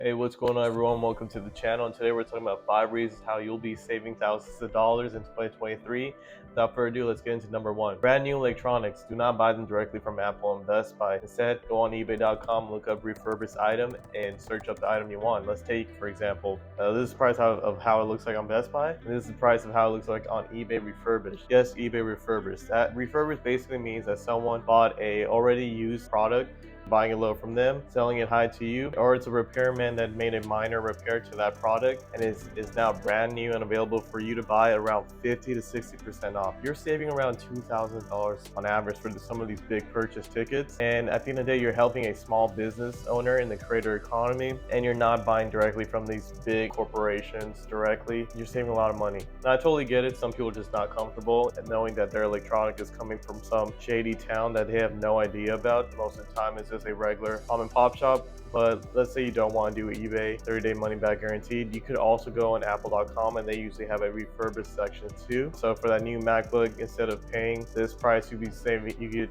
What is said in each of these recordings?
Hey, what's going on, everyone? Welcome to the channel. And today we're talking about 5 reasons how you'll be saving thousands of dollars in 2023. Without further ado, let's get into number one. Brand new electronics. Do not buy them directly from Apple and Best Buy. Instead, go on eBay.com, look up refurbished item, and search up the item you want. Let's take, for example, this is the price of how it looks like on Best Buy, and this is the price of how it looks like on eBay refurbished. Yes, eBay refurbished. That refurbished basically means that someone bought a already used product, buying it low from them, selling it high to you, or it's a repairman that made a minor repair to that product and is now brand new and available for you to buy around 50 to 60% off. You're saving around $2,000 on average for some of these big purchase tickets. And at the end of the day, you're helping a small business owner in the creator economy, and you're not buying directly from these big corporations directly. You're saving a lot of money. Now, I totally get it. Some people are just not comfortable knowing that their electronic is coming from some shady town that they have no idea about. Most of the time, it's just a regular mom and pop shop. But let's say you don't want to do eBay 30-day money back guaranteed. You could also go on apple.com, and they usually have a refurbished section too. So for that new MacBook, instead of paying this price, you could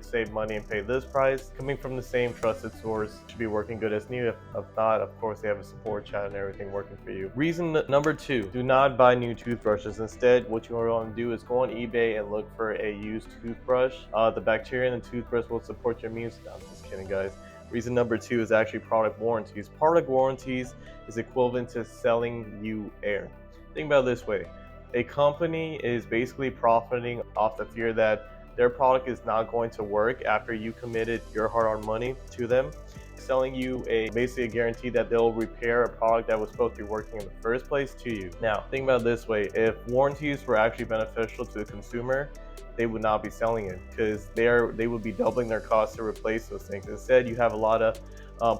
save money and pay this price. Coming from the same trusted source, should be working good as new. If not, of course, they have a support chat and everything working for you. Reason number two, do not buy new toothbrushes. Instead, what you want to do is go on eBay and look for a used toothbrush. The bacteria in the toothbrush will support your immune system. I'm just kidding, guys. Reason number two is actually product warranties. Product warranties is equivalent to selling you air. Think about it this way. A company is basically profiting off the fear that their product is not going to work after you committed your hard-earned money to them, selling you basically a guarantee that they'll repair a product that was supposed to be working in the first place to you. Now, think about it this way. If warranties were actually beneficial to the consumer, they would not be selling it, because they would be doubling their costs to replace those things. Instead, you have a lot of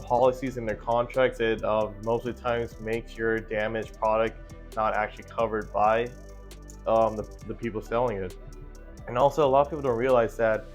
policies in their contracts that most of the times makes your damaged product not actually covered by the people selling it. And also, a lot of people don't realize that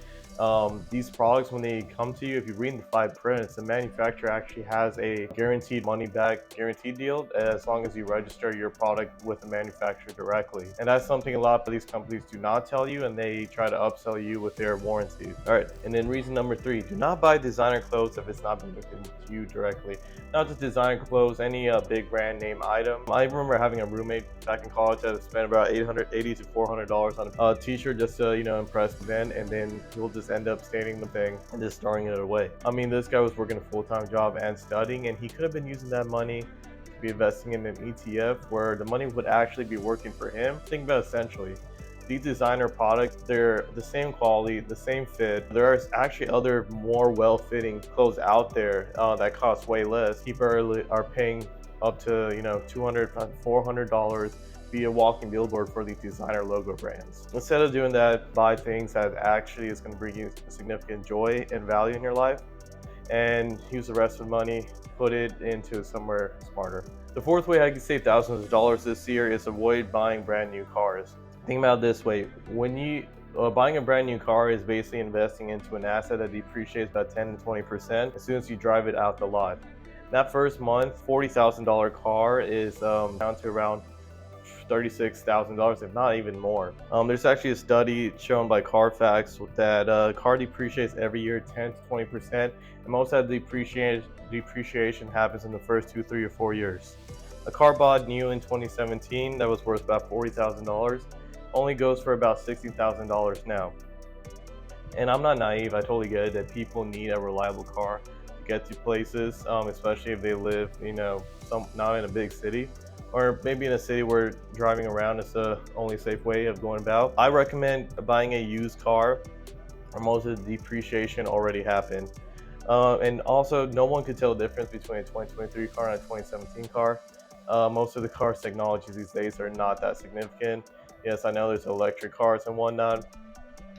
these products, when they come to you, if you read the fine print, the manufacturer actually has a guaranteed money back guarantee deal as long as you register your product with the manufacturer directly. And that's something a lot of these companies do not tell you, and they try to upsell you with their warranty. All right, and then reason number three, do not buy designer clothes if it's not been given to you directly. Not just designer clothes, any big brand name item. I remember having a roommate back in college that spent about $880 to $400 on a t-shirt just to impress men, and then he'll just end up staining the thing and just throwing it away. I mean, this guy was working a full-time job and studying, and he could have been using that money to be investing in an ETF where the money would actually be working for him. Think about it essentially. These designer products, they're the same quality, the same fit. There are actually other more well-fitting clothes out there that cost way less. People are paying up to $200, $400 be a walking billboard for these designer logo brands. Instead of doing that, buy things that actually is going to bring you significant joy and value in your life, and use the rest of the money, put it into somewhere smarter. The fourth way I can save thousands of dollars this year is avoid buying brand new cars. Think about it this way. When you buying a brand new car is basically investing into an asset that depreciates about 10 to 20% as soon as you drive it out the lot. That first month, $40,000 car is down to around $36,000, if not even more. There's actually a study shown by Carfax that car depreciates every year 10 to 20%, and most of that depreciation happens in the first 2, 3, or 4 years. A car bought new in 2017 that was worth about $40,000 only goes for about $60,000 now. And I'm not naive, I totally get it that people need a reliable car to get to places, especially if they live, not in a big city, or maybe in a city where driving around is the only safe way of going about. I recommend buying a used car where most of the depreciation already happened. And also, no one could tell the difference between a 2023 car and a 2017 car. Most of the car's technologies these days are not that significant. Yes, I know there's electric cars and whatnot,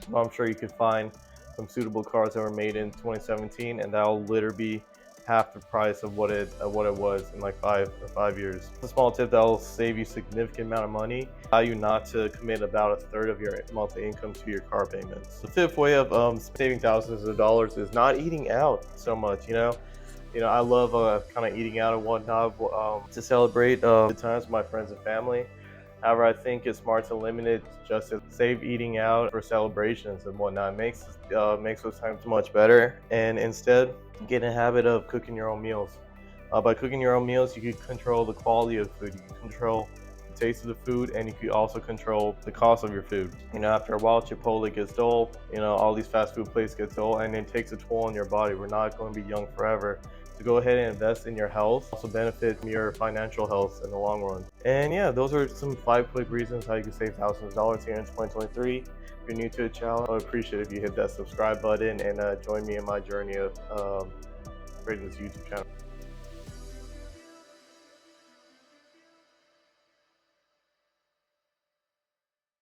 but I'm sure you could find some suitable cars that were made in 2017, and that'll literally be half the price of what it was in like 5 years. It's a small tip that'll save you a significant amount of money. Allow you not to commit about a third of your monthly income to your car payments. The fifth way of saving thousands of dollars is not eating out so much. I love kind of eating out and whatnot to celebrate good times with my friends and family. However, I think it's smart to limit it just to save eating out for celebrations and whatnot. It makes those times much better, and instead get in a habit of cooking your own meals. By cooking your own meals, you can control the quality of food, you can control the taste of the food, and you can also control the cost of your food. After a while, Chipotle gets dull, all these fast food places get dull, and it takes a toll on your body. We're not going to be young forever. So go ahead and invest in your health, also benefit from your financial health in the long run. And yeah, those are some 5 quick reasons how you can save thousands of dollars here in 2023. If you're new to the channel, I would appreciate it if you hit that subscribe button and join me in my journey of creating this YouTube channel.